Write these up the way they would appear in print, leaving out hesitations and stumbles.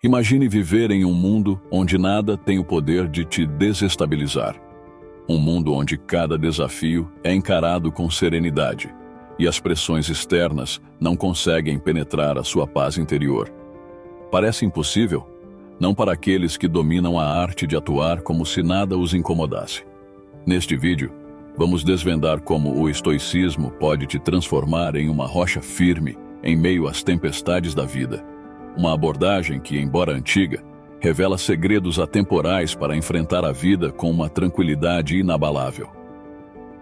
Imagine viver em um mundo onde nada tem o poder de te desestabilizar. Um mundo onde cada desafio é encarado com serenidade e as pressões externas não conseguem penetrar a sua paz interior. Parece impossível? Não para aqueles que dominam a arte de atuar como se nada os incomodasse. Neste vídeo, vamos desvendar como o estoicismo pode te transformar em uma rocha firme em meio às tempestades da vida. Uma abordagem que, embora antiga, revela segredos atemporais para enfrentar a vida com uma tranquilidade inabalável.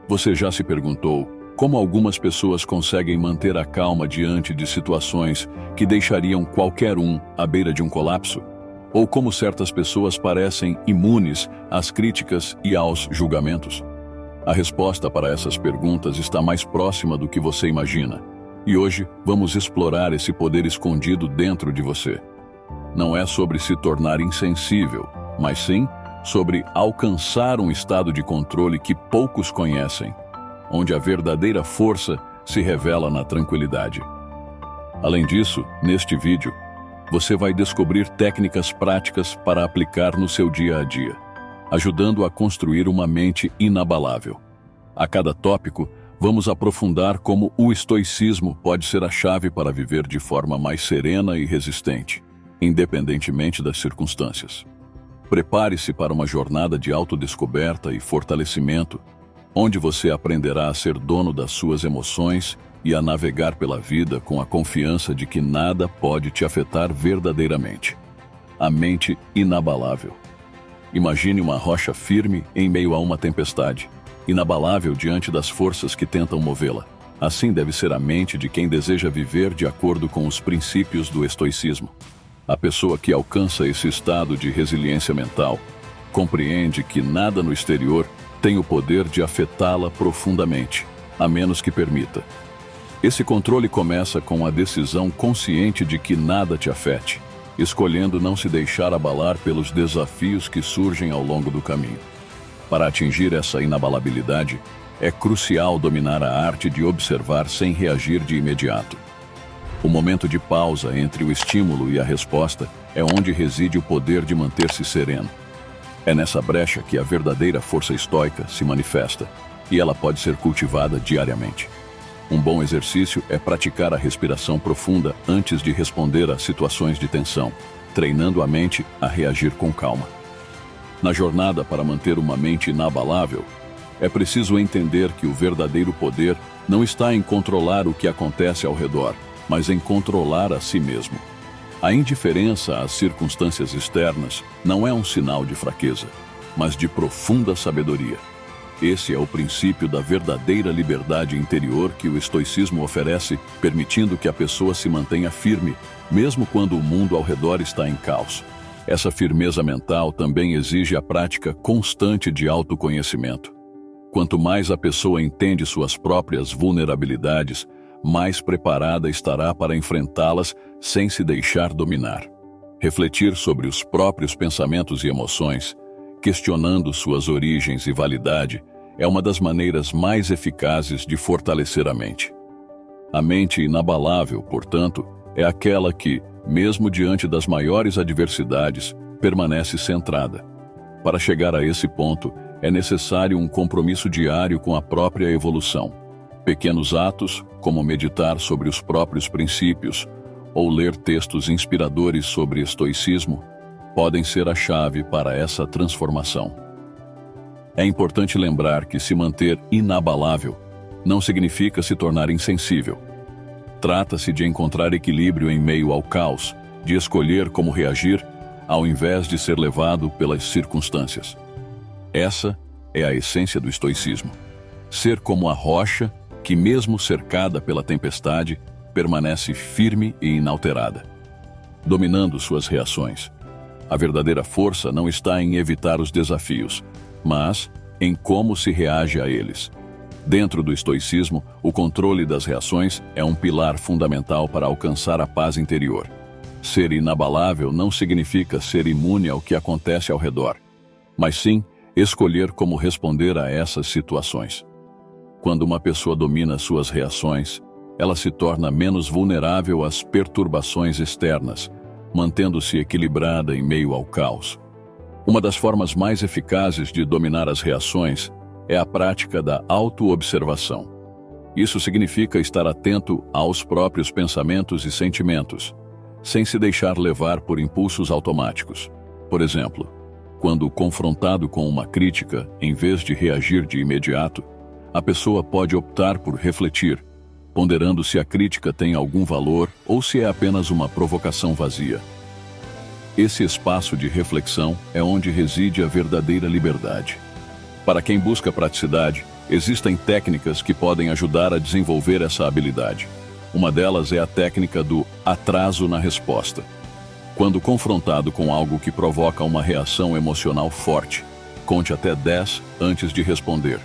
Você já se perguntou como algumas pessoas conseguem manter a calma diante de situações que deixariam qualquer um à beira de um colapso? Ou como certas pessoas parecem imunes às críticas e aos julgamentos? A resposta para essas perguntas está mais próxima do que você imagina. E hoje vamos explorar esse poder escondido dentro de você. Não é sobre se tornar insensível, mas sim sobre alcançar um estado de controle que poucos conhecem, onde a verdadeira força se revela na tranquilidade. Além disso, neste vídeo, você vai descobrir técnicas práticas para aplicar no seu dia a dia, ajudando a construir uma mente inabalável. A cada tópico, vamos aprofundar como o estoicismo pode ser a chave para viver de forma mais serena e resistente, independentemente das circunstâncias. Prepare-se para uma jornada de autodescoberta e fortalecimento, onde você aprenderá a ser dono das suas emoções e a navegar pela vida com a confiança de que nada pode te afetar verdadeiramente. A mente inabalável. Imagine uma rocha firme em meio a uma tempestade, inabalável diante das forças que tentam movê-la. Assim deve ser a mente de quem deseja viver de acordo com os princípios do estoicismo. A pessoa que alcança esse estado de resiliência mental compreende que nada no exterior tem o poder de afetá-la profundamente, a menos que permita. Esse controle começa com a decisão consciente de que nada te afete, escolhendo não se deixar abalar pelos desafios que surgem ao longo do caminho. Para atingir essa inabalabilidade, é crucial dominar a arte de observar sem reagir de imediato. O momento de pausa entre o estímulo e a resposta é onde reside o poder de manter-se sereno. É nessa brecha que a verdadeira força estoica se manifesta, e ela pode ser cultivada diariamente. Um bom exercício é praticar a respiração profunda antes de responder a situações de tensão, treinando a mente a reagir com calma. Na jornada para manter uma mente inabalável, é preciso entender que o verdadeiro poder não está em controlar o que acontece ao redor, mas em controlar a si mesmo. A indiferença às circunstâncias externas não é um sinal de fraqueza, mas de profunda sabedoria. Esse é o princípio da verdadeira liberdade interior que o estoicismo oferece, permitindo que a pessoa se mantenha firme, mesmo quando o mundo ao redor está em caos. Essa firmeza mental também exige a prática constante de autoconhecimento. Quanto mais a pessoa entende suas próprias vulnerabilidades, mais preparada estará para enfrentá-las sem se deixar dominar. Refletir sobre os próprios pensamentos e emoções, questionando suas origens e validade, é uma das maneiras mais eficazes de fortalecer a mente. A mente inabalável, portanto, é aquela que, mesmo diante das maiores adversidades, permanece centrada. Para chegar a esse ponto, é necessário um compromisso diário com a própria evolução. Pequenos atos, como meditar sobre os próprios princípios ou ler textos inspiradores sobre estoicismo, podem ser a chave para essa transformação. É importante lembrar que se manter inabalável não significa se tornar insensível. Trata-se de encontrar equilíbrio em meio ao caos, de escolher como reagir, ao invés de ser levado pelas circunstâncias. Essa é a essência do estoicismo. Ser como a rocha que, mesmo cercada pela tempestade, permanece firme e inalterada, dominando suas reações. A verdadeira força não está em evitar os desafios, mas em como se reage a eles. Dentro do estoicismo, o controle das reações é um pilar fundamental para alcançar a paz interior. Ser inabalável não significa ser imune ao que acontece ao redor, mas sim escolher como responder a essas situações. Quando uma pessoa domina suas reações, ela se torna menos vulnerável às perturbações externas, mantendo-se equilibrada em meio ao caos. Uma das formas mais eficazes de dominar as reações é a prática da autoobservação. Isso significa estar atento aos próprios pensamentos e sentimentos, sem se deixar levar por impulsos automáticos. Por exemplo, quando confrontado com uma crítica, em vez de reagir de imediato, a pessoa pode optar por refletir, ponderando se a crítica tem algum valor ou se é apenas uma provocação vazia. Esse espaço de reflexão é onde reside a verdadeira liberdade. Para quem busca praticidade, existem técnicas que podem ajudar a desenvolver essa habilidade. Uma delas é a técnica do atraso na resposta. Quando confrontado com algo que provoca uma reação emocional forte, conte até 10 antes de responder.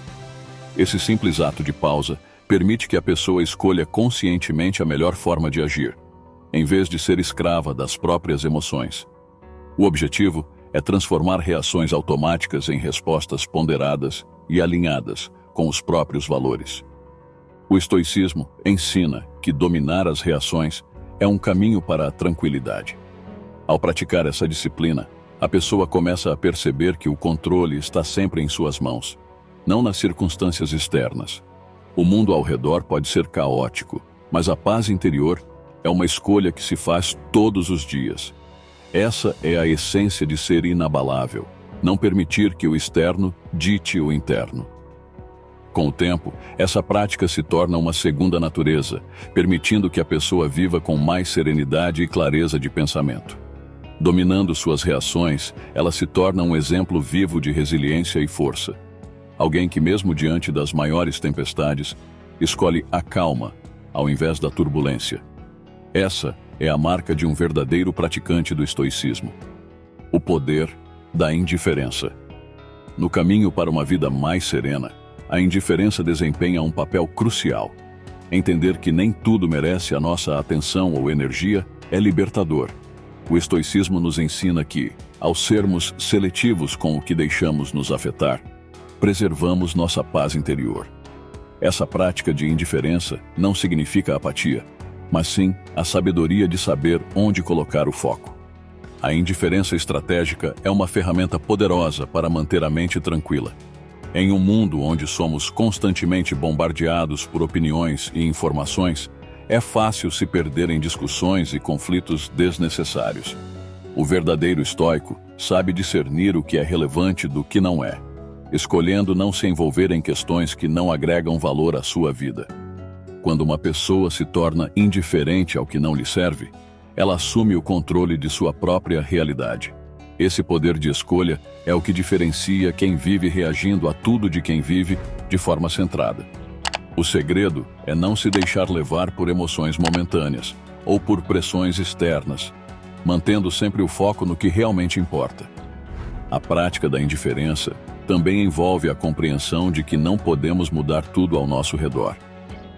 Esse simples ato de pausa permite que a pessoa escolha conscientemente a melhor forma de agir, em vez de ser escrava das próprias emoções. O objetivo é transformar reações automáticas em respostas ponderadas e alinhadas com os próprios valores. O estoicismo ensina que dominar as reações é um caminho para a tranquilidade. Ao praticar essa disciplina, a pessoa começa a perceber que o controle está sempre em suas mãos, não nas circunstâncias externas. O mundo ao redor pode ser caótico, mas a paz interior é uma escolha que se faz todos os dias. Essa é a essência de ser inabalável, não permitir que o externo dite o interno. Com o tempo, essa prática se torna uma segunda natureza, permitindo que a pessoa viva com mais serenidade e clareza de pensamento. Dominando suas reações, ela se torna um exemplo vivo de resiliência e força. Alguém que, mesmo diante das maiores tempestades, escolhe a calma, ao invés da turbulência. Essa é a marca de um verdadeiro praticante do estoicismo. O poder da indiferença. No caminho para uma vida mais serena, a indiferença desempenha um papel crucial. Entender que nem tudo merece a nossa atenção ou energia é libertador. O estoicismo nos ensina que, ao sermos seletivos com o que deixamos nos afetar, preservamos nossa paz interior. Essa prática de indiferença não significa apatia, mas sim a sabedoria de saber onde colocar o foco. A indiferença estratégica é uma ferramenta poderosa para manter a mente tranquila. Em um mundo onde somos constantemente bombardeados por opiniões e informações, é fácil se perder em discussões e conflitos desnecessários. O verdadeiro estoico sabe discernir o que é relevante do que não é, escolhendo não se envolver em questões que não agregam valor à sua vida. Quando uma pessoa se torna indiferente ao que não lhe serve, ela assume o controle de sua própria realidade. Esse poder de escolha é o que diferencia quem vive reagindo a tudo de quem vive de forma centrada. O segredo é não se deixar levar por emoções momentâneas ou por pressões externas, mantendo sempre o foco no que realmente importa. A prática da indiferença também envolve a compreensão de que não podemos mudar tudo ao nosso redor.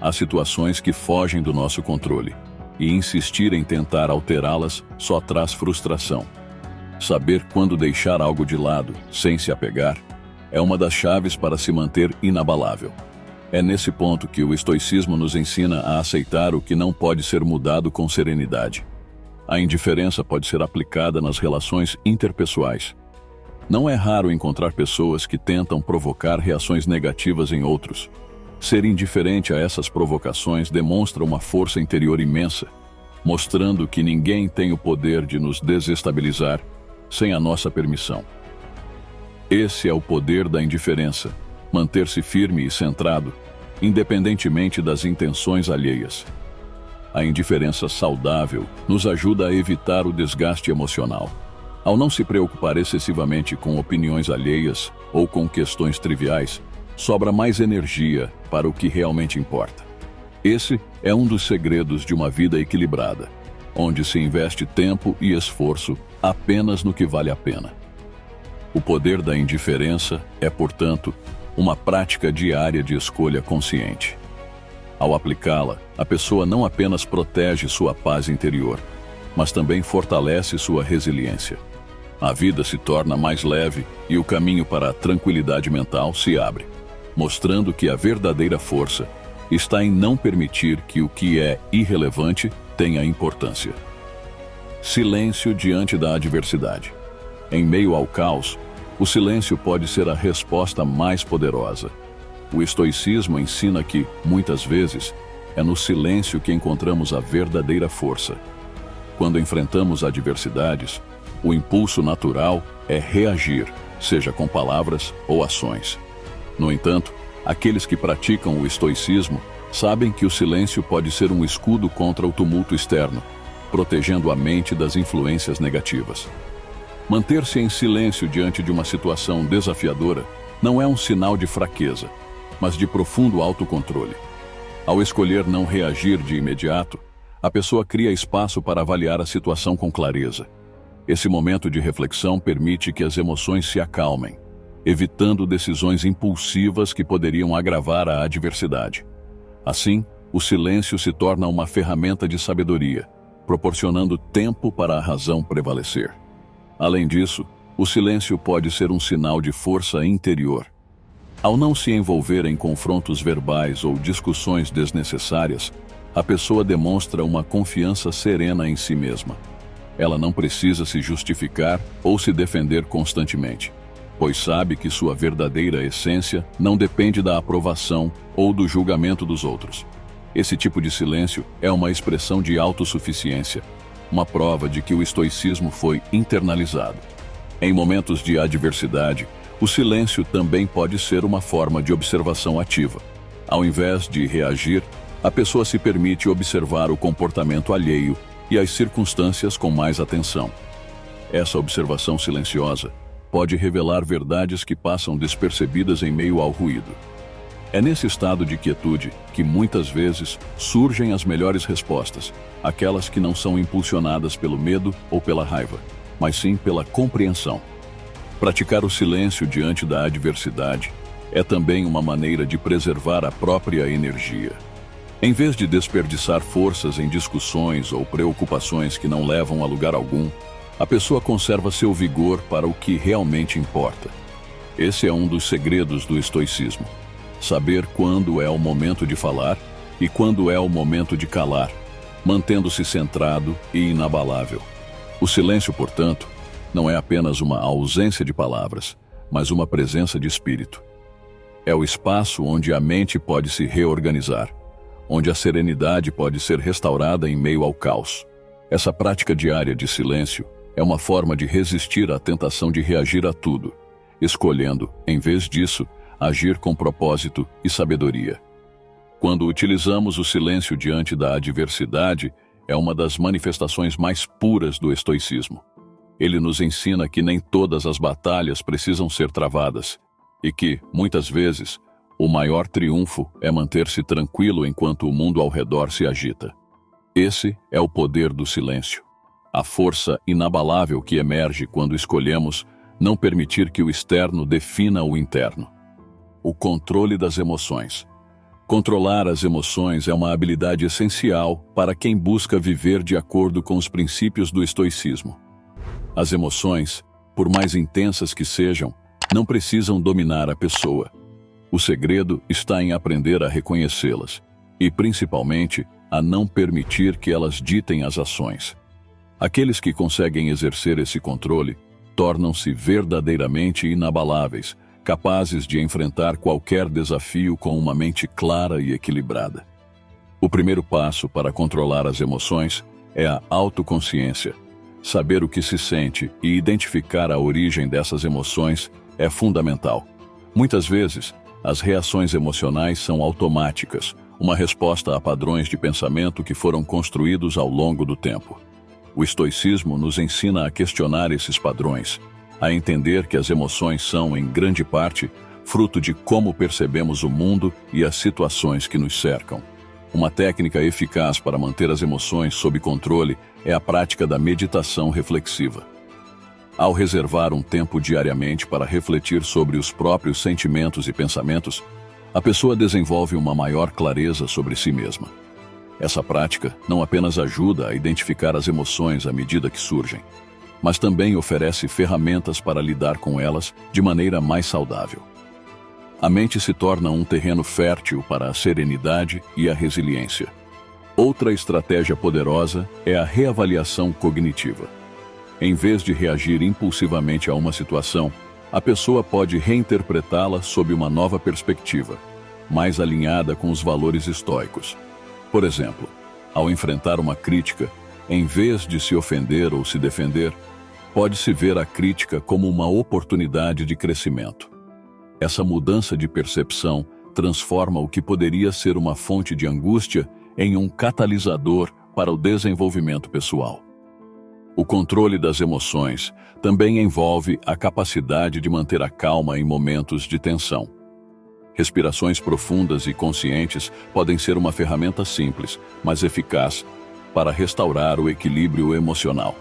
Há situações que fogem do nosso controle, e insistir em tentar alterá-las só traz frustração. Saber quando deixar algo de lado, sem se apegar, é uma das chaves para se manter inabalável. É nesse ponto que o estoicismo nos ensina a aceitar o que não pode ser mudado com serenidade. A indiferença pode ser aplicada nas relações interpessoais. Não é raro encontrar pessoas que tentam provocar reações negativas em outros. Ser indiferente a essas provocações demonstra uma força interior imensa, mostrando que ninguém tem o poder de nos desestabilizar sem a nossa permissão. Esse é o poder da indiferença, manter-se firme e centrado, independentemente das intenções alheias. A indiferença saudável nos ajuda a evitar o desgaste emocional. Ao não se preocupar excessivamente com opiniões alheias ou com questões triviais, sobra mais energia para o que realmente importa. Esse é um dos segredos de uma vida equilibrada, onde se investe tempo e esforço apenas no que vale a pena. O poder da indiferença é, portanto, uma prática diária de escolha consciente. Ao aplicá-la, a pessoa não apenas protege sua paz interior, mas também fortalece sua resiliência. A vida se torna mais leve e o caminho para a tranquilidade mental se abre, mostrando que a verdadeira força está em não permitir que o que é irrelevante tenha importância. Silêncio diante da adversidade. Em meio ao caos, o silêncio pode ser a resposta mais poderosa. O estoicismo ensina que, muitas vezes, é no silêncio que encontramos a verdadeira força. Quando enfrentamos adversidades, o impulso natural é reagir, seja com palavras ou ações. No entanto, aqueles que praticam o estoicismo sabem que o silêncio pode ser um escudo contra o tumulto externo, protegendo a mente das influências negativas. Manter-se em silêncio diante de uma situação desafiadora não é um sinal de fraqueza, mas de profundo autocontrole. Ao escolher não reagir de imediato, a pessoa cria espaço para avaliar a situação com clareza. Esse momento de reflexão permite que as emoções se acalmem, evitando decisões impulsivas que poderiam agravar a adversidade. Assim, o silêncio se torna uma ferramenta de sabedoria, proporcionando tempo para a razão prevalecer. Além disso, o silêncio pode ser um sinal de força interior. Ao não se envolver em confrontos verbais ou discussões desnecessárias, a pessoa demonstra uma confiança serena em si mesma. Ela não precisa se justificar ou se defender constantemente, pois sabe que sua verdadeira essência não depende da aprovação ou do julgamento dos outros. Esse tipo de silêncio é uma expressão de autossuficiência, uma prova de que o estoicismo foi internalizado. Em momentos de adversidade, o silêncio também pode ser uma forma de observação ativa. Ao invés de reagir, a pessoa se permite observar o comportamento alheio e as circunstâncias com mais atenção. Essa observação silenciosa pode revelar verdades que passam despercebidas em meio ao ruído. É nesse estado de quietude que muitas vezes surgem as melhores respostas, aquelas que não são impulsionadas pelo medo ou pela raiva, mas sim pela compreensão. Praticar o silêncio diante da adversidade é também uma maneira de preservar a própria energia. Em vez de desperdiçar forças em discussões ou preocupações que não levam a lugar algum, a pessoa conserva seu vigor para o que realmente importa. Esse é um dos segredos do estoicismo. Saber quando é o momento de falar e quando é o momento de calar, mantendo-se centrado e inabalável. O silêncio, portanto, não é apenas uma ausência de palavras, mas uma presença de espírito. É o espaço onde a mente pode se reorganizar, onde a serenidade pode ser restaurada em meio ao caos. Essa prática diária de silêncio é uma forma de resistir à tentação de reagir a tudo, escolhendo, em vez disso, agir com propósito e sabedoria. Quando utilizamos o silêncio diante da adversidade, é uma das manifestações mais puras do estoicismo. Ele nos ensina que nem todas as batalhas precisam ser travadas e que, muitas vezes, o maior triunfo é manter-se tranquilo enquanto o mundo ao redor se agita. Esse é o poder do silêncio, a força inabalável que emerge quando escolhemos não permitir que o externo defina o interno. O controle das emoções. Controlar as emoções é uma habilidade essencial para quem busca viver de acordo com os princípios do estoicismo. As emoções, por mais intensas que sejam, não precisam dominar a pessoa. O segredo está em aprender a reconhecê-las e, principalmente, a não permitir que elas ditem as ações. Aqueles que conseguem exercer esse controle tornam-se verdadeiramente inabaláveis, capazes de enfrentar qualquer desafio com uma mente clara e equilibrada. O primeiro passo para controlar as emoções é a autoconsciência. Saber o que se sente e identificar a origem dessas emoções é fundamental. Muitas vezes, as reações emocionais são automáticas, uma resposta a padrões de pensamento que foram construídos ao longo do tempo. O estoicismo nos ensina a questionar esses padrões, a entender que as emoções são, em grande parte, fruto de como percebemos o mundo e as situações que nos cercam. Uma técnica eficaz para manter as emoções sob controle é a prática da meditação reflexiva. Ao reservar um tempo diariamente para refletir sobre os próprios sentimentos e pensamentos, a pessoa desenvolve uma maior clareza sobre si mesma. Essa prática não apenas ajuda a identificar as emoções à medida que surgem, mas também oferece ferramentas para lidar com elas de maneira mais saudável. A mente se torna um terreno fértil para a serenidade e a resiliência. Outra estratégia poderosa é a reavaliação cognitiva. Em vez de reagir impulsivamente a uma situação, a pessoa pode reinterpretá-la sob uma nova perspectiva, mais alinhada com os valores estoicos. Por exemplo, ao enfrentar uma crítica, em vez de se ofender ou se defender, pode-se ver a crítica como uma oportunidade de crescimento. Essa mudança de percepção transforma o que poderia ser uma fonte de angústia em um catalisador para o desenvolvimento pessoal. O controle das emoções também envolve a capacidade de manter a calma em momentos de tensão. Respirações profundas e conscientes podem ser uma ferramenta simples, mas eficaz, para restaurar o equilíbrio emocional.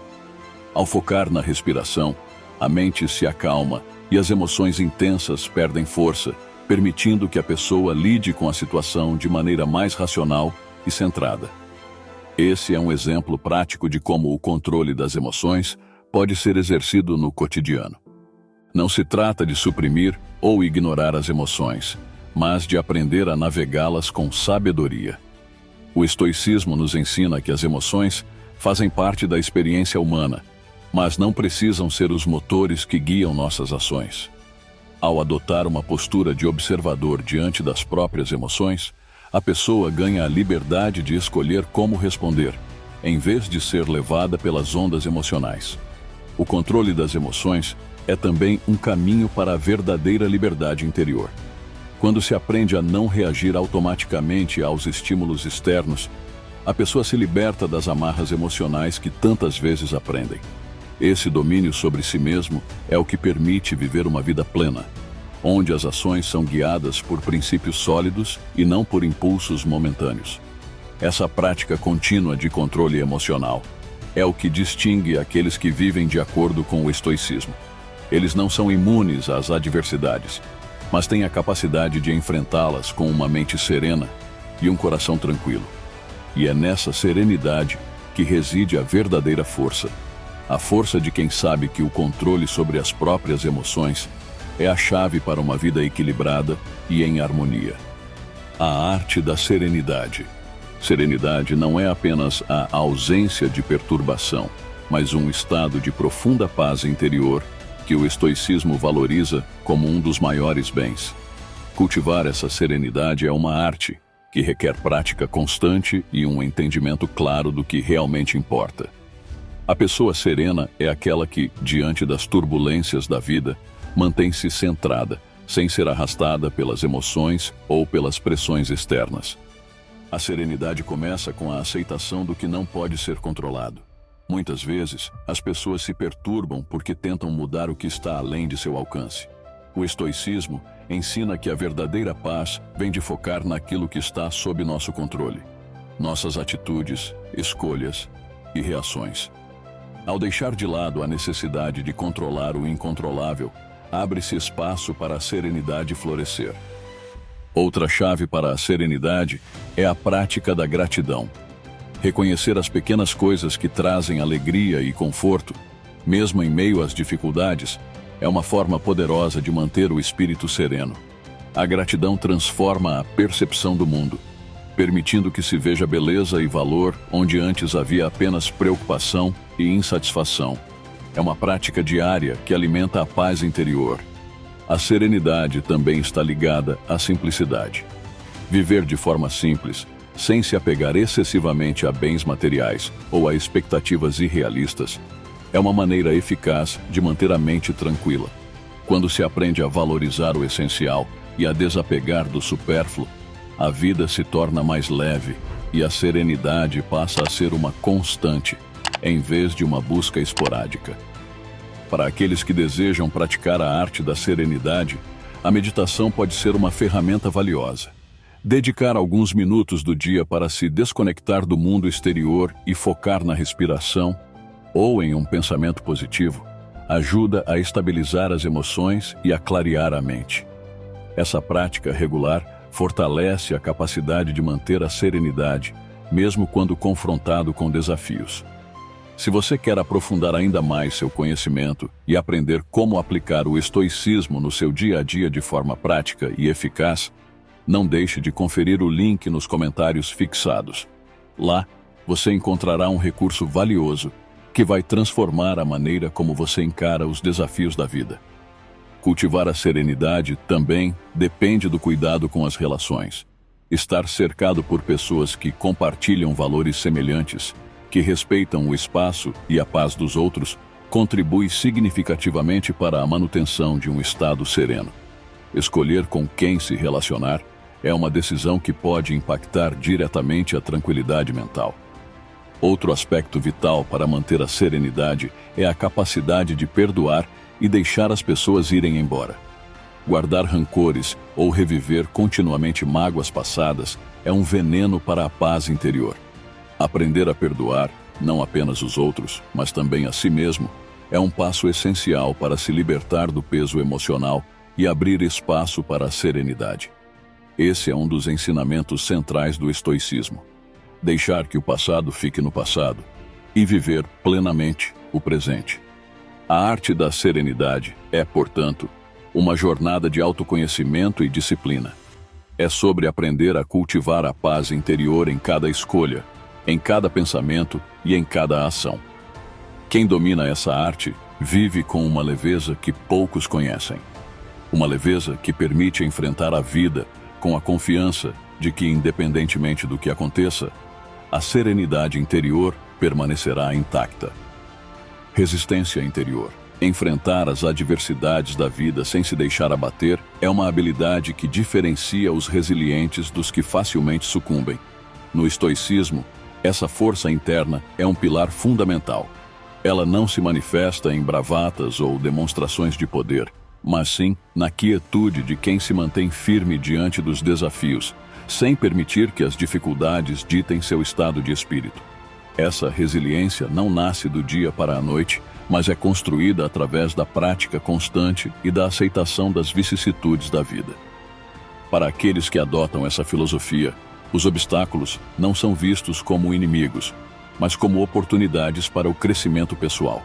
Ao focar na respiração, a mente se acalma e as emoções intensas perdem força, permitindo que a pessoa lide com a situação de maneira mais racional e centrada. Esse é um exemplo prático de como o controle das emoções pode ser exercido no cotidiano. Não se trata de suprimir ou ignorar as emoções, mas de aprender a navegá-las com sabedoria. O estoicismo nos ensina que as emoções fazem parte da experiência humana, mas não precisam ser os motores que guiam nossas ações. Ao adotar uma postura de observador diante das próprias emoções, a pessoa ganha a liberdade de escolher como responder, em vez de ser levada pelas ondas emocionais. O controle das emoções é também um caminho para a verdadeira liberdade interior. Quando se aprende a não reagir automaticamente aos estímulos externos, a pessoa se liberta das amarras emocionais que tantas vezes aprendem. Esse domínio sobre si mesmo é o que permite viver uma vida plena, onde as ações são guiadas por princípios sólidos e não por impulsos momentâneos. Essa prática contínua de controle emocional é o que distingue aqueles que vivem de acordo com o estoicismo. Eles não são imunes às adversidades, mas têm a capacidade de enfrentá-las com uma mente serena e um coração tranquilo. E é nessa serenidade que reside a verdadeira força. A força de quem sabe que o controle sobre as próprias emoções é a chave para uma vida equilibrada e em harmonia. A arte da serenidade. Serenidade não é apenas a ausência de perturbação, mas um estado de profunda paz interior que o estoicismo valoriza como um dos maiores bens. Cultivar essa serenidade é uma arte que requer prática constante e um entendimento claro do que realmente importa. A pessoa serena é aquela que, diante das turbulências da vida, mantém-se centrada, sem ser arrastada pelas emoções ou pelas pressões externas. A serenidade começa com a aceitação do que não pode ser controlado. Muitas vezes, as pessoas se perturbam porque tentam mudar o que está além de seu alcance. O estoicismo ensina que a verdadeira paz vem de focar naquilo que está sob nosso controle, nossas atitudes, escolhas e reações. Ao deixar de lado a necessidade de controlar o incontrolável, abre-se espaço para a serenidade florescer. Outra chave para a serenidade é a prática da gratidão. Reconhecer as pequenas coisas que trazem alegria e conforto, mesmo em meio às dificuldades, é uma forma poderosa de manter o espírito sereno. A gratidão transforma a percepção do mundo, permitindo que se veja beleza e valor onde antes havia apenas preocupação e insatisfação. É uma prática diária que alimenta a paz interior. A serenidade também está ligada à simplicidade. Viver de forma simples, sem se apegar excessivamente a bens materiais ou a expectativas irrealistas, é uma maneira eficaz de manter a mente tranquila. Quando se aprende a valorizar o essencial e a desapegar do supérfluo, a vida se torna mais leve e a serenidade passa a ser uma constante, em vez de uma busca esporádica. Para aqueles que desejam praticar a arte da serenidade, a meditação pode ser uma ferramenta valiosa. Dedicar alguns minutos do dia para se desconectar do mundo exterior e focar na respiração ou em um pensamento positivo ajuda a estabilizar as emoções e a clarear a mente. Essa prática regular fortalece a capacidade de manter a serenidade, mesmo quando confrontado com desafios. Se você quer aprofundar ainda mais seu conhecimento e aprender como aplicar o estoicismo no seu dia a dia de forma prática e eficaz, não deixe de conferir o link nos comentários fixados. Lá, você encontrará um recurso valioso que vai transformar a maneira como você encara os desafios da vida. Cultivar a serenidade também depende do cuidado com as relações. Estar cercado por pessoas que compartilham valores semelhantes, que respeitam o espaço e a paz dos outros, contribui significativamente para a manutenção de um estado sereno. Escolher com quem se relacionar é uma decisão que pode impactar diretamente a tranquilidade mental. Outro aspecto vital para manter a serenidade é a capacidade de perdoar e deixar as pessoas irem embora. Guardar rancores ou reviver continuamente mágoas passadas é um veneno para a paz interior. Aprender a perdoar, não apenas os outros, mas também a si mesmo, é um passo essencial para se libertar do peso emocional e abrir espaço para a serenidade. Esse é um dos ensinamentos centrais do estoicismo. Deixar que o passado fique no passado e viver plenamente o presente. A arte da serenidade é, portanto, uma jornada de autoconhecimento e disciplina. É sobre aprender a cultivar a paz interior em cada escolha, em cada pensamento e em cada ação. Quem domina essa arte vive com uma leveza que poucos conhecem. Uma leveza que permite enfrentar a vida com a confiança de que, independentemente do que aconteça, a serenidade interior permanecerá intacta. Resistência interior. Enfrentar as adversidades da vida sem se deixar abater é uma habilidade que diferencia os resilientes dos que facilmente sucumbem. No estoicismo, essa força interna é um pilar fundamental. Ela não se manifesta em bravatas ou demonstrações de poder, mas sim na quietude de quem se mantém firme diante dos desafios, sem permitir que as dificuldades ditem seu estado de espírito. Essa resiliência não nasce do dia para a noite, mas é construída através da prática constante e da aceitação das vicissitudes da vida. Para aqueles que adotam essa filosofia, os obstáculos não são vistos como inimigos, mas como oportunidades para o crescimento pessoal.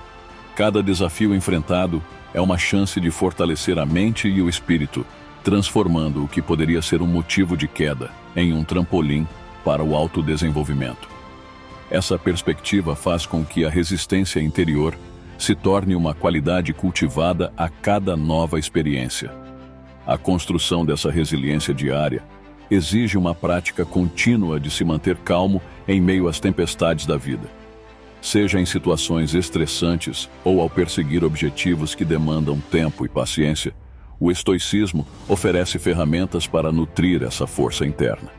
Cada desafio enfrentado é uma chance de fortalecer a mente e o espírito, transformando o que poderia ser um motivo de queda em um trampolim para o autodesenvolvimento. Essa perspectiva faz com que a resistência interior se torne uma qualidade cultivada a cada nova experiência. A construção dessa resiliência diária exige uma prática contínua de se manter calmo em meio às tempestades da vida. Seja em situações estressantes ou ao perseguir objetivos que demandam tempo e paciência, o estoicismo oferece ferramentas para nutrir essa força interna.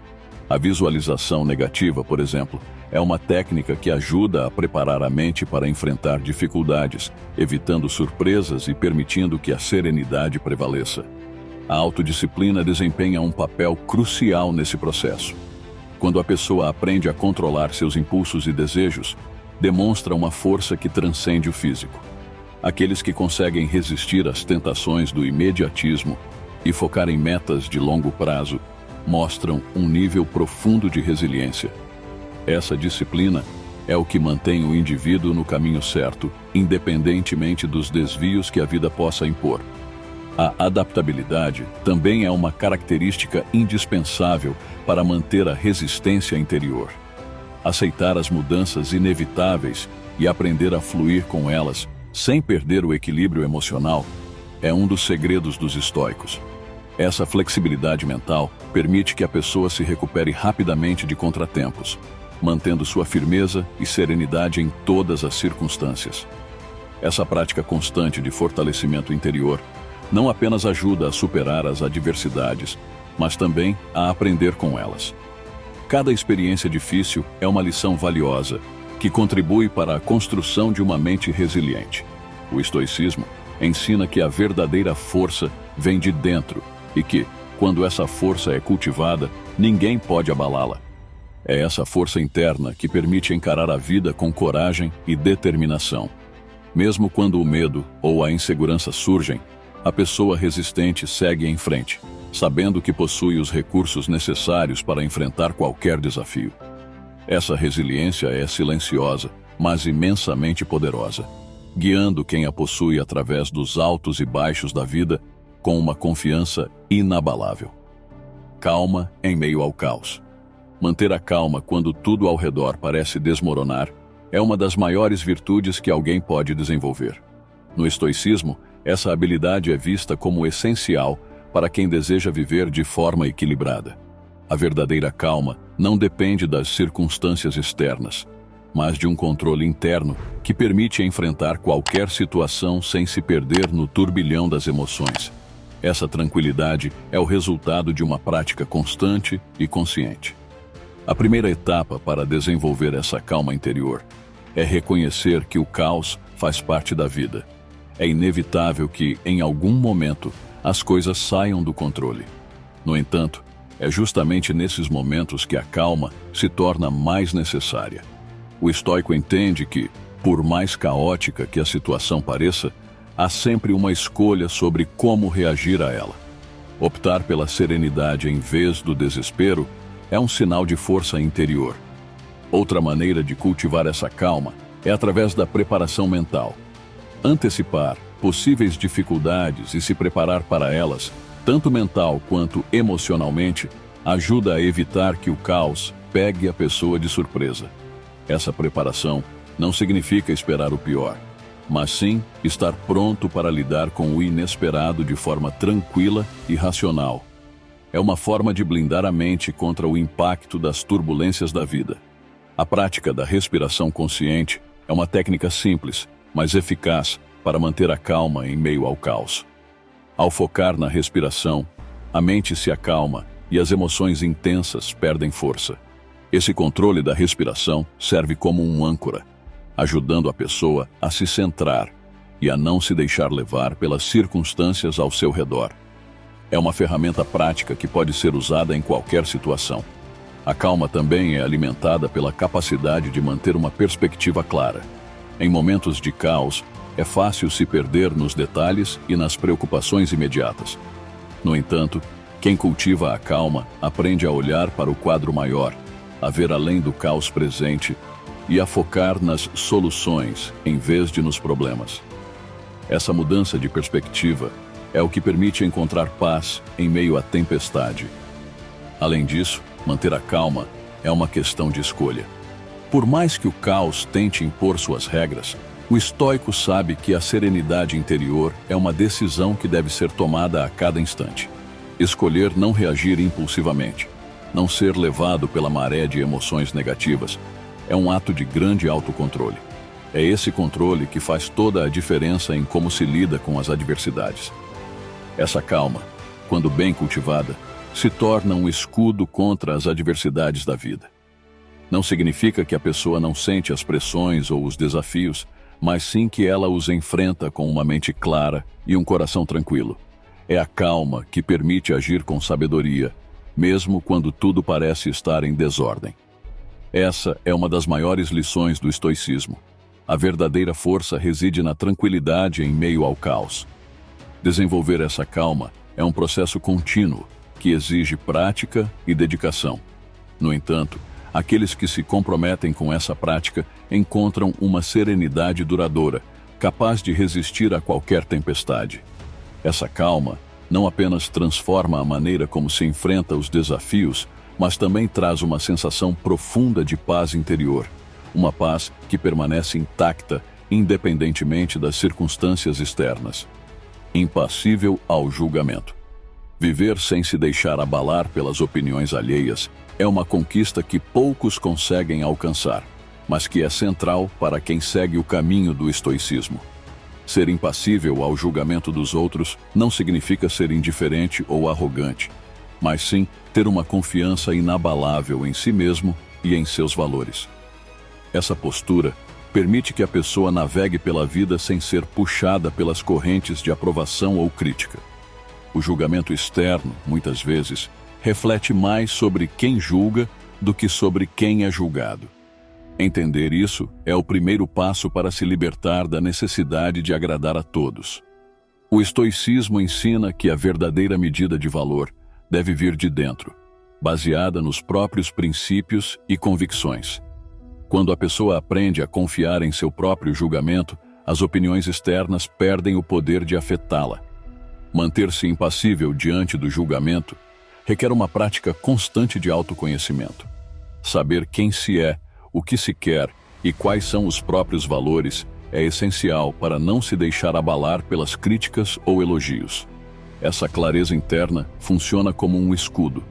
A visualização negativa, por exemplo, é uma técnica que ajuda a preparar a mente para enfrentar dificuldades, evitando surpresas e permitindo que a serenidade prevaleça. A autodisciplina desempenha um papel crucial nesse processo. Quando a pessoa aprende a controlar seus impulsos e desejos, demonstra uma força que transcende o físico. Aqueles que conseguem resistir às tentações do imediatismo e focar em metas de longo prazo mostram um nível profundo de resiliência. Essa disciplina é o que mantém o indivíduo no caminho certo, independentemente dos desvios que a vida possa impor. A adaptabilidade também é uma característica indispensável para manter a resistência interior. Aceitar as mudanças inevitáveis e aprender a fluir com elas, sem perder o equilíbrio emocional, é um dos segredos dos estoicos. Essa flexibilidade mental permite que a pessoa se recupere rapidamente de contratempos, mantendo sua firmeza e serenidade em todas as circunstâncias. Essa prática constante de fortalecimento interior não apenas ajuda a superar as adversidades, mas também a aprender com elas. Cada experiência difícil é uma lição valiosa, que contribui para a construção de uma mente resiliente. O estoicismo ensina que a verdadeira força vem de dentro e que, quando essa força é cultivada, ninguém pode abalá-la. É essa força interna que permite encarar a vida com coragem e determinação. Mesmo quando o medo ou a insegurança surgem, a pessoa resistente segue em frente, sabendo que possui os recursos necessários para enfrentar qualquer desafio. Essa resiliência é silenciosa, mas imensamente poderosa, guiando quem a possui através dos altos e baixos da vida com uma confiança inabalável. Calma em meio ao caos. Manter a calma quando tudo ao redor parece desmoronar é uma das maiores virtudes que alguém pode desenvolver. No estoicismo, essa habilidade é vista como essencial para quem deseja viver de forma equilibrada. A verdadeira calma não depende das circunstâncias externas, mas de um controle interno que permite enfrentar qualquer situação sem se perder no turbilhão das emoções. Essa tranquilidade é o resultado de uma prática constante e consciente. A primeira etapa para desenvolver essa calma interior é reconhecer que o caos faz parte da vida. É inevitável que, em algum momento, as coisas saiam do controle. No entanto, é justamente nesses momentos que a calma se torna mais necessária. O estoico entende que, por mais caótica que a situação pareça, há sempre uma escolha sobre como reagir a ela. Optar pela serenidade em vez do desespero é um sinal de força interior. Outra maneira de cultivar essa calma é através da preparação mental. Antecipar possíveis dificuldades e se preparar para elas, tanto mental quanto emocionalmente, ajuda a evitar que o caos pegue a pessoa de surpresa. Essa preparação não significa esperar o pior, mas sim estar pronto para lidar com o inesperado de forma tranquila e racional. É uma forma de blindar a mente contra o impacto das turbulências da vida. A prática da respiração consciente é uma técnica simples, mas eficaz para manter a calma em meio ao caos. Ao focar na respiração, a mente se acalma e as emoções intensas perdem força. Esse controle da respiração serve como um âncora, ajudando a pessoa a se centrar e a não se deixar levar pelas circunstâncias ao seu redor. É uma ferramenta prática que pode ser usada em qualquer situação. A calma também é alimentada pela capacidade de manter uma perspectiva clara. Em momentos de caos, é fácil se perder nos detalhes e nas preocupações imediatas. No entanto, quem cultiva a calma aprende a olhar para o quadro maior, a ver além do caos presente e a focar nas soluções em vez de nos problemas. Essa mudança de perspectiva é o que permite encontrar paz em meio à tempestade. Além disso, manter a calma é uma questão de escolha. Por mais que o caos tente impor suas regras, o estoico sabe que a serenidade interior é uma decisão que deve ser tomada a cada instante. Escolher não reagir impulsivamente, não ser levado pela maré de emoções negativas, é um ato de grande autocontrole. É esse controle que faz toda a diferença em como se lida com as adversidades. Essa calma, quando bem cultivada, se torna um escudo contra as adversidades da vida. Não significa que a pessoa não sente as pressões ou os desafios, mas sim que ela os enfrenta com uma mente clara e um coração tranquilo. É a calma que permite agir com sabedoria, mesmo quando tudo parece estar em desordem. Essa é uma das maiores lições do estoicismo. A verdadeira força reside na tranquilidade em meio ao caos. Desenvolver essa calma é um processo contínuo, que exige prática e dedicação. No entanto, aqueles que se comprometem com essa prática encontram uma serenidade duradoura, capaz de resistir a qualquer tempestade. Essa calma não apenas transforma a maneira como se enfrenta os desafios, mas também traz uma sensação profunda de paz interior, uma paz que permanece intacta independentemente das circunstâncias externas. Impassível ao julgamento. Viver sem se deixar abalar pelas opiniões alheias é uma conquista que poucos conseguem alcançar, mas que é central para quem segue o caminho do estoicismo. Ser impassível ao julgamento dos outros não significa ser indiferente ou arrogante, mas sim ter uma confiança inabalável em si mesmo e em seus valores. Essa postura permite que a pessoa navegue pela vida sem ser puxada pelas correntes de aprovação ou crítica. O julgamento externo, muitas vezes, reflete mais sobre quem julga do que sobre quem é julgado. Entender isso é o primeiro passo para se libertar da necessidade de agradar a todos. O estoicismo ensina que a verdadeira medida de valor deve vir de dentro, baseada nos próprios princípios e convicções. Quando a pessoa aprende a confiar em seu próprio julgamento, as opiniões externas perdem o poder de afetá-la. Manter-se impassível diante do julgamento requer uma prática constante de autoconhecimento. Saber quem se é, o que se quer e quais são os próprios valores é essencial para não se deixar abalar pelas críticas ou elogios. Essa clareza interna funciona como um escudo,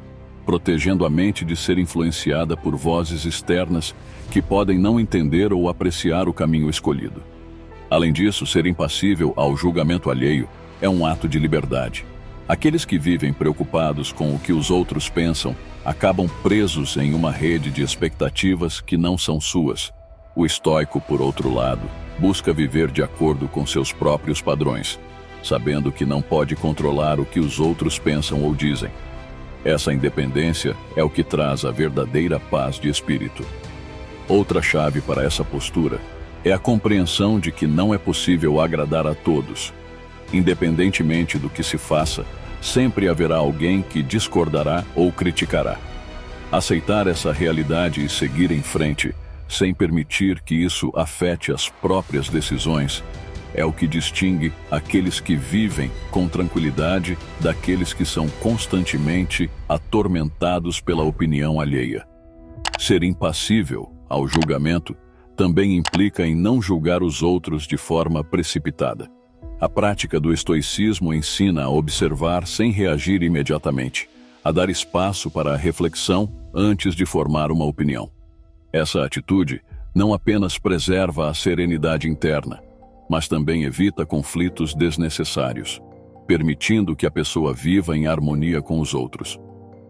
protegendo a mente de ser influenciada por vozes externas que podem não entender ou apreciar o caminho escolhido. Além disso, ser impassível ao julgamento alheio é um ato de liberdade. Aqueles que vivem preocupados com o que os outros pensam acabam presos em uma rede de expectativas que não são suas. O estoico, por outro lado, busca viver de acordo com seus próprios padrões, sabendo que não pode controlar o que os outros pensam ou dizem. Essa independência é o que traz a verdadeira paz de espírito. Outra chave para essa postura é a compreensão de que não é possível agradar a todos. Independentemente do que se faça, sempre haverá alguém que discordará ou criticará. Aceitar essa realidade e seguir em frente, sem permitir que isso afete as próprias decisões, é o que distingue aqueles que vivem com tranquilidade daqueles que são constantemente atormentados pela opinião alheia. Ser impassível ao julgamento também implica em não julgar os outros de forma precipitada. A prática do estoicismo ensina a observar sem reagir imediatamente, a dar espaço para a reflexão antes de formar uma opinião. Essa atitude não apenas preserva a serenidade interna, mas também evita conflitos desnecessários, permitindo que a pessoa viva em harmonia com os outros.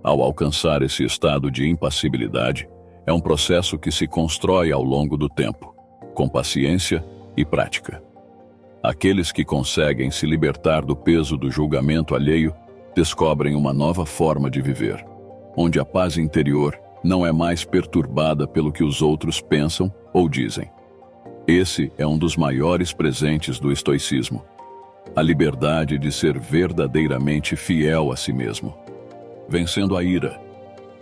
Ao alcançar esse estado de impassibilidade, é um processo que se constrói ao longo do tempo, com paciência e prática. Aqueles que conseguem se libertar do peso do julgamento alheio descobrem uma nova forma de viver, onde a paz interior não é mais perturbada pelo que os outros pensam ou dizem. Esse é um dos maiores presentes do estoicismo, a liberdade de ser verdadeiramente fiel a si mesmo. Vencendo a ira.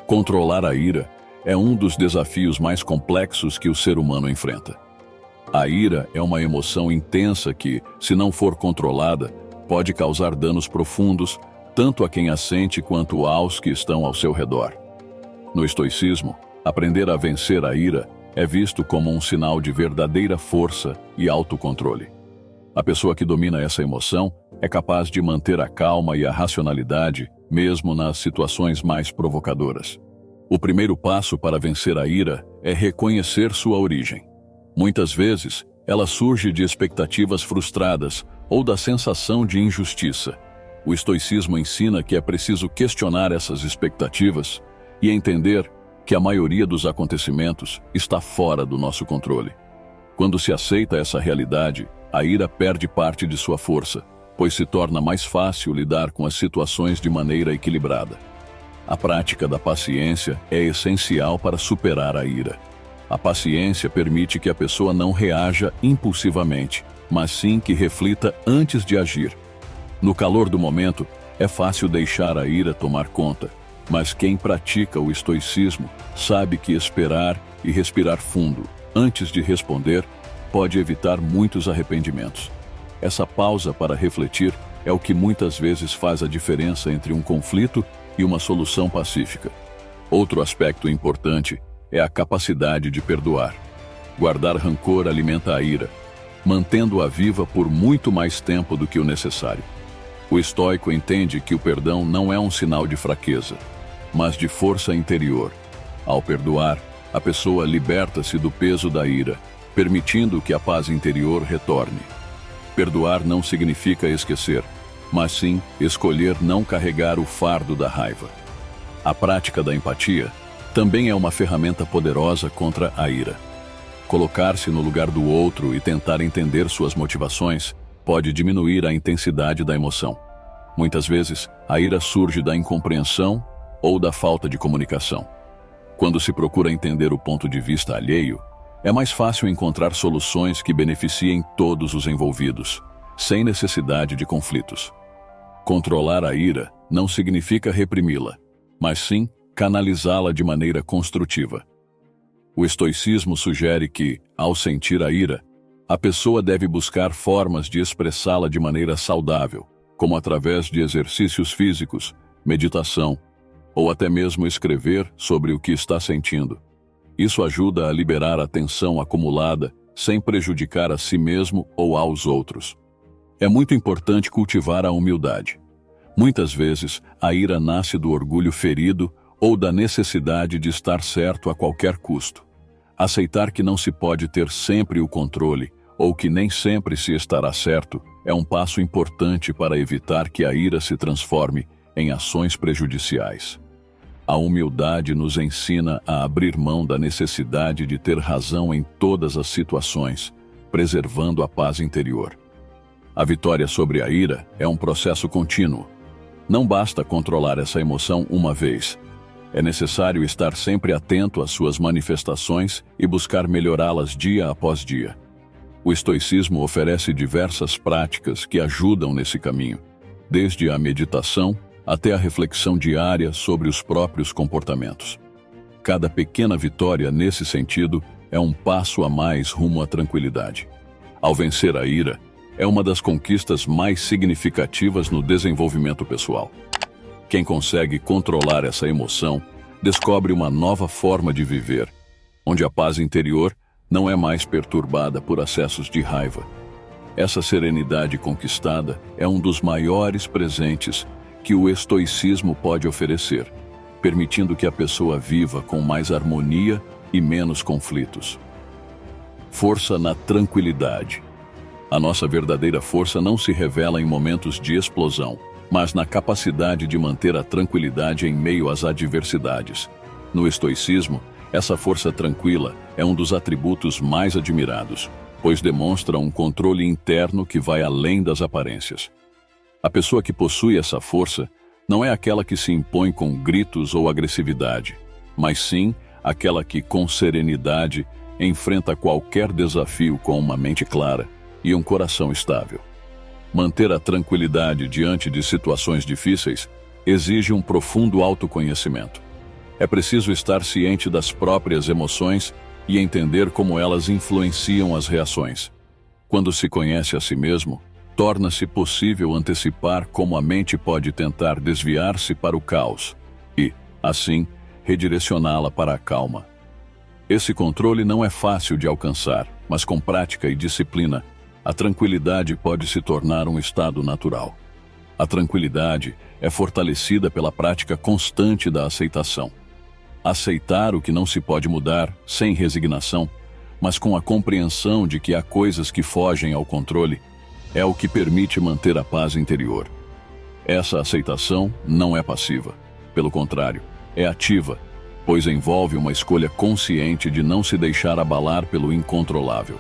Controlar a ira é um dos desafios mais complexos que o ser humano enfrenta. A ira é uma emoção intensa que, se não for controlada, pode causar danos profundos, tanto a quem a sente quanto aos que estão ao seu redor. No estoicismo, aprender a vencer a ira é visto como um sinal de verdadeira força e autocontrole. A pessoa que domina essa emoção é capaz de manter a calma e a racionalidade, mesmo nas situações mais provocadoras. O primeiro passo para vencer a ira é reconhecer sua origem. Muitas vezes, ela surge de expectativas frustradas ou da sensação de injustiça. O estoicismo ensina que é preciso questionar essas expectativas e entender que a maioria dos acontecimentos está fora do nosso controle. Quando se aceita essa realidade, a ira perde parte de sua força, pois se torna mais fácil lidar com as situações de maneira equilibrada. A prática da paciência é essencial para superar a ira. A paciência permite que a pessoa não reaja impulsivamente, mas sim que reflita antes de agir. No calor do momento, é fácil deixar a ira tomar conta, mas quem pratica o estoicismo sabe que esperar e respirar fundo antes de responder pode evitar muitos arrependimentos. Essa pausa para refletir é o que muitas vezes faz a diferença entre um conflito e uma solução pacífica. Outro aspecto importante é a capacidade de perdoar. Guardar rancor alimenta a ira, mantendo-a viva por muito mais tempo do que o necessário. O estoico entende que o perdão não é um sinal de fraqueza, mas de força interior. Ao perdoar, a pessoa liberta-se do peso da ira, permitindo que a paz interior retorne. Perdoar não significa esquecer, mas sim escolher não carregar o fardo da raiva. A prática da empatia também é uma ferramenta poderosa contra a ira. Colocar-se no lugar do outro e tentar entender suas motivações pode diminuir a intensidade da emoção. Muitas vezes, a ira surge da incompreensão ou da falta de comunicação. Quando se procura entender o ponto de vista alheio, é mais fácil encontrar soluções que beneficiem todos os envolvidos, sem necessidade de conflitos. Controlar a ira não significa reprimi-la, mas sim canalizá-la de maneira construtiva. O estoicismo sugere que, ao sentir a ira, a pessoa deve buscar formas de expressá-la de maneira saudável, como através de exercícios físicos, meditação, ou até mesmo escrever sobre o que está sentindo. Isso ajuda a liberar a tensão acumulada sem prejudicar a si mesmo ou aos outros. É muito importante cultivar a humildade. Muitas vezes, a ira nasce do orgulho ferido ou da necessidade de estar certo a qualquer custo. Aceitar que não se pode ter sempre o controle ou que nem sempre se estará certo é um passo importante para evitar que a ira se transforme em ações prejudiciais. A humildade nos ensina a abrir mão da necessidade de ter razão em todas as situações, preservando a paz interior. A vitória sobre a ira é um processo contínuo. Não basta controlar essa emoção uma vez. É necessário estar sempre atento às suas manifestações e buscar melhorá-las dia após dia. O estoicismo oferece diversas práticas que ajudam nesse caminho, desde a meditação até a reflexão diária sobre os próprios comportamentos. Cada pequena vitória nesse sentido é um passo a mais rumo à tranquilidade. Ao vencer a ira, é uma das conquistas mais significativas no desenvolvimento pessoal. Quem consegue controlar essa emoção descobre uma nova forma de viver, onde a paz interior não é mais perturbada por acessos de raiva. Essa serenidade conquistada é um dos maiores presentes que o estoicismo pode oferecer, permitindo que a pessoa viva com mais harmonia e menos conflitos. Força na tranquilidade. A nossa verdadeira força não se revela em momentos de explosão, mas na capacidade de manter a tranquilidade em meio às adversidades. No estoicismo, essa força tranquila é um dos atributos mais admirados, pois demonstra um controle interno que vai além das aparências. A pessoa que possui essa força não é aquela que se impõe com gritos ou agressividade, mas sim aquela que, com serenidade, enfrenta qualquer desafio com uma mente clara e um coração estável. Manter a tranquilidade diante de situações difíceis exige um profundo autoconhecimento. É preciso estar ciente das próprias emoções e entender como elas influenciam as reações. Quando se conhece a si mesmo, torna-se possível antecipar como a mente pode tentar desviar-se para o caos e, assim, redirecioná-la para a calma. Esse controle não é fácil de alcançar, mas com prática e disciplina, a tranquilidade pode se tornar um estado natural. A tranquilidade é fortalecida pela prática constante da aceitação. Aceitar o que não se pode mudar, sem resignação, mas com a compreensão de que há coisas que fogem ao controle, é o que permite manter a paz interior. Essa aceitação não é passiva. Pelo contrário, é ativa, pois envolve uma escolha consciente de não se deixar abalar pelo incontrolável.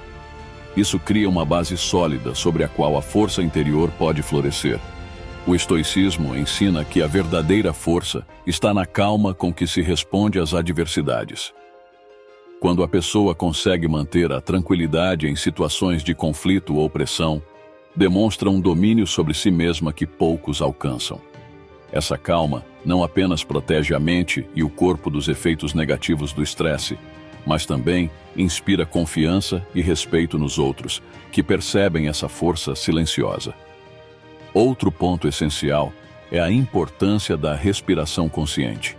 Isso cria uma base sólida sobre a qual a força interior pode florescer. O estoicismo ensina que a verdadeira força está na calma com que se responde às adversidades. Quando a pessoa consegue manter a tranquilidade em situações de conflito ou pressão, demonstra um domínio sobre si mesma que poucos alcançam. Essa calma não apenas protege a mente e o corpo dos efeitos negativos do estresse, mas também inspira confiança e respeito nos outros, que percebem essa força silenciosa. Outro ponto essencial é a importância da respiração consciente.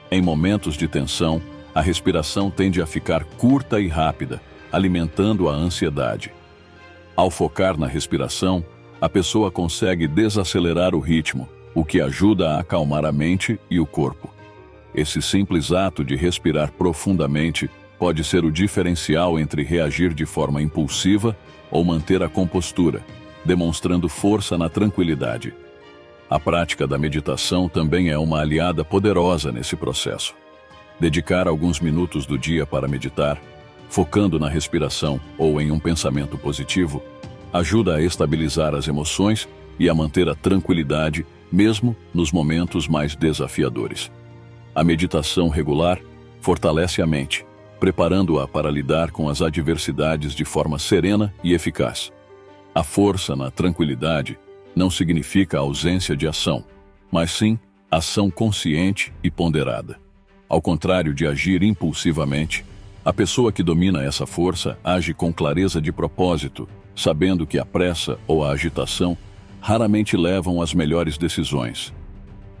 Em momentos de tensão, a respiração tende a ficar curta e rápida, alimentando a ansiedade. Ao focar na respiração, a pessoa consegue desacelerar o ritmo, o que ajuda a acalmar a mente e o corpo. Esse simples ato de respirar profundamente pode ser o diferencial entre reagir de forma impulsiva ou manter a compostura, demonstrando força na tranquilidade. A prática da meditação também é uma aliada poderosa nesse processo. Dedicar alguns minutos do dia para meditar, focando na respiração ou em um pensamento positivo, ajuda a estabilizar as emoções e a manter a tranquilidade, mesmo nos momentos mais desafiadores. A meditação regular fortalece a mente, preparando-a para lidar com as adversidades de forma serena e eficaz. A força na tranquilidade não significa ausência de ação, mas sim ação consciente e ponderada. Ao contrário de agir impulsivamente, a pessoa que domina essa força age com clareza de propósito, sabendo que a pressa ou a agitação raramente levam às melhores decisões.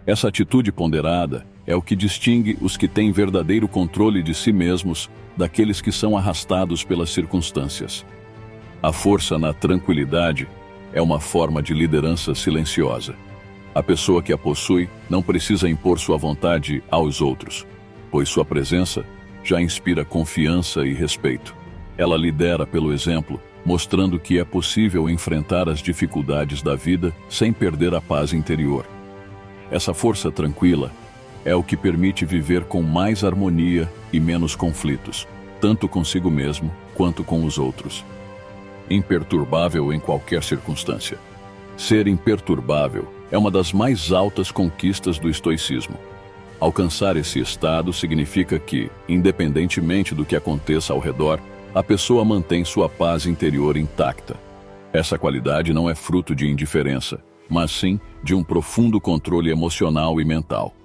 Essa atitude ponderada é o que distingue os que têm verdadeiro controle de si mesmos daqueles que são arrastados pelas circunstâncias. A força na tranquilidade é uma forma de liderança silenciosa. A pessoa que a possui não precisa impor sua vontade aos outros, pois sua presença já inspira confiança e respeito. Ela lidera pelo exemplo, mostrando que é possível enfrentar as dificuldades da vida sem perder a paz interior. Essa força tranquila é o que permite viver com mais harmonia e menos conflitos, tanto consigo mesmo quanto com os outros. Imperturbável em qualquer circunstância. Ser imperturbável é uma das mais altas conquistas do estoicismo. Alcançar esse estado significa que, independentemente do que aconteça ao redor, a pessoa mantém sua paz interior intacta. Essa qualidade não é fruto de indiferença, mas sim de um profundo controle emocional e mental.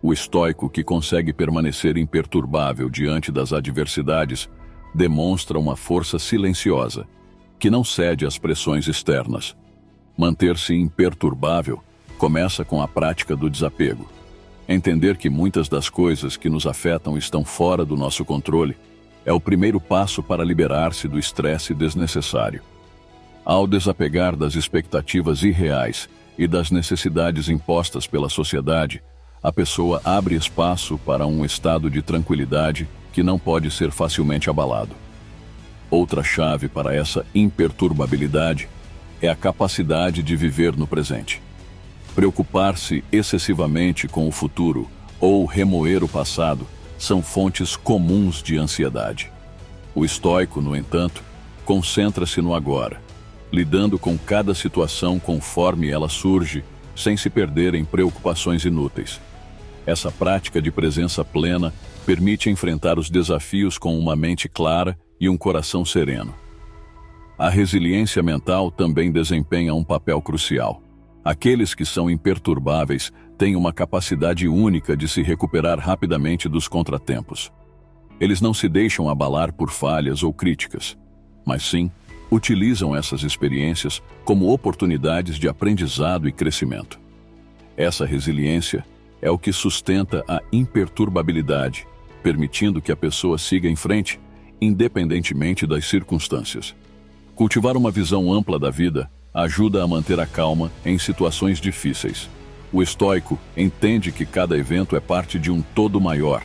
O estoico que consegue permanecer imperturbável diante das adversidades demonstra uma força silenciosa, que não cede às pressões externas. Manter-se imperturbável começa com a prática do desapego. Entender que muitas das coisas que nos afetam estão fora do nosso controle é o primeiro passo para liberar-se do estresse desnecessário. Ao desapegar das expectativas irreais e das necessidades impostas pela sociedade, a pessoa abre espaço para um estado de tranquilidade que não pode ser facilmente abalado. Outra chave para essa imperturbabilidade é a capacidade de viver no presente. Preocupar-se excessivamente com o futuro ou remoer o passado são fontes comuns de ansiedade. O estoico, no entanto, concentra-se no agora, lidando com cada situação conforme ela surge, sem se perder em preocupações inúteis. Essa prática de presença plena permite enfrentar os desafios com uma mente clara e um coração sereno. A resiliência mental também desempenha um papel crucial. Aqueles que são imperturbáveis têm uma capacidade única de se recuperar rapidamente dos contratempos. Eles não se deixam abalar por falhas ou críticas, mas sim utilizam essas experiências como oportunidades de aprendizado e crescimento. Essa resiliência é o que sustenta a imperturbabilidade, permitindo que a pessoa siga em frente, independentemente das circunstâncias. Cultivar uma visão ampla da vida ajuda a manter a calma em situações difíceis. O estoico entende que cada evento é parte de um todo maior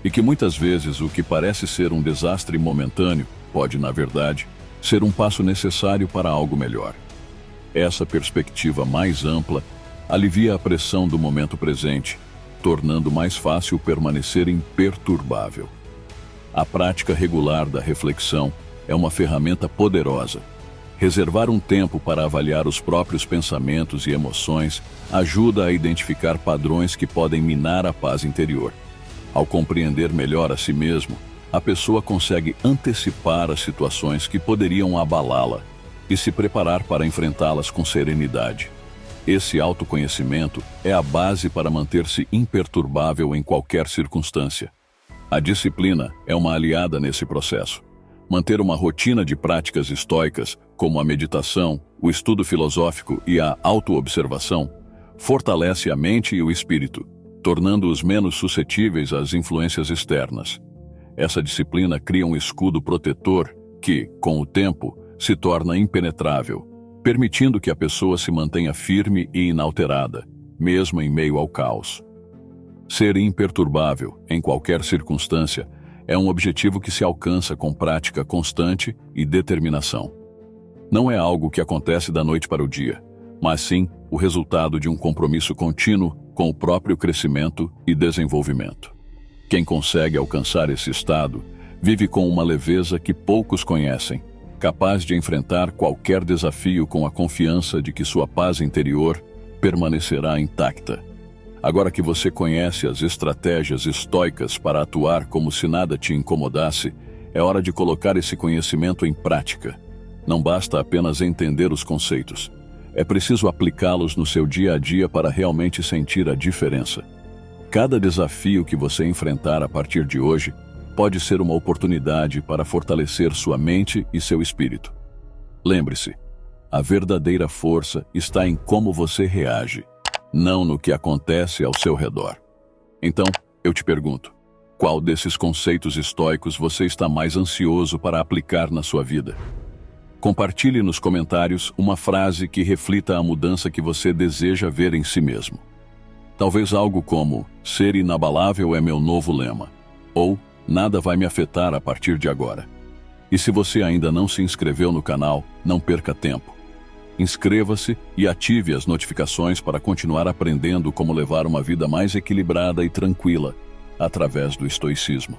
e que muitas vezes o que parece ser um desastre momentâneo pode, na verdade, ser um passo necessário para algo melhor. Essa perspectiva mais ampla alivia a pressão do momento presente, tornando mais fácil permanecer imperturbável. A prática regular da reflexão é uma ferramenta poderosa. Reservar um tempo para avaliar os próprios pensamentos e emoções ajuda a identificar padrões que podem minar a paz interior. Ao compreender melhor a si mesmo, a pessoa consegue antecipar as situações que poderiam abalá-la e se preparar para enfrentá-las com serenidade. Esse autoconhecimento é a base para manter-se imperturbável em qualquer circunstância. A disciplina é uma aliada nesse processo. Manter uma rotina de práticas estoicas, como a meditação, o estudo filosófico e a autoobservação, fortalece a mente e o espírito, tornando-os menos suscetíveis às influências externas. Essa disciplina cria um escudo protetor que, com o tempo, se torna impenetrável, permitindo que a pessoa se mantenha firme e inalterada, mesmo em meio ao caos. Ser imperturbável, em qualquer circunstância, é um objetivo que se alcança com prática constante e determinação. Não é algo que acontece da noite para o dia, mas sim o resultado de um compromisso contínuo com o próprio crescimento e desenvolvimento. Quem consegue alcançar esse estado vive com uma leveza que poucos conhecem, capaz de enfrentar qualquer desafio com a confiança de que sua paz interior permanecerá intacta. Agora que você conhece as estratégias estoicas para atuar como se nada te incomodasse, é hora de colocar esse conhecimento em prática. Não basta apenas entender os conceitos. É preciso aplicá-los no seu dia a dia para realmente sentir a diferença. Cada desafio que você enfrentar a partir de hoje pode ser uma oportunidade para fortalecer sua mente e seu espírito. Lembre-se, a verdadeira força está em como você reage. não no que acontece ao seu redor. Então, eu te pergunto, qual desses conceitos estoicos você está mais ansioso para aplicar na sua vida? Compartilhe nos comentários uma frase que reflita a mudança que você deseja ver em si mesmo. Talvez algo como, ser inabalável é meu novo lema, ou nada vai me afetar a partir de agora. E se você ainda não se inscreveu no canal, não perca tempo. Inscreva-se e ative as notificações para continuar aprendendo como levar uma vida mais equilibrada e tranquila através do estoicismo.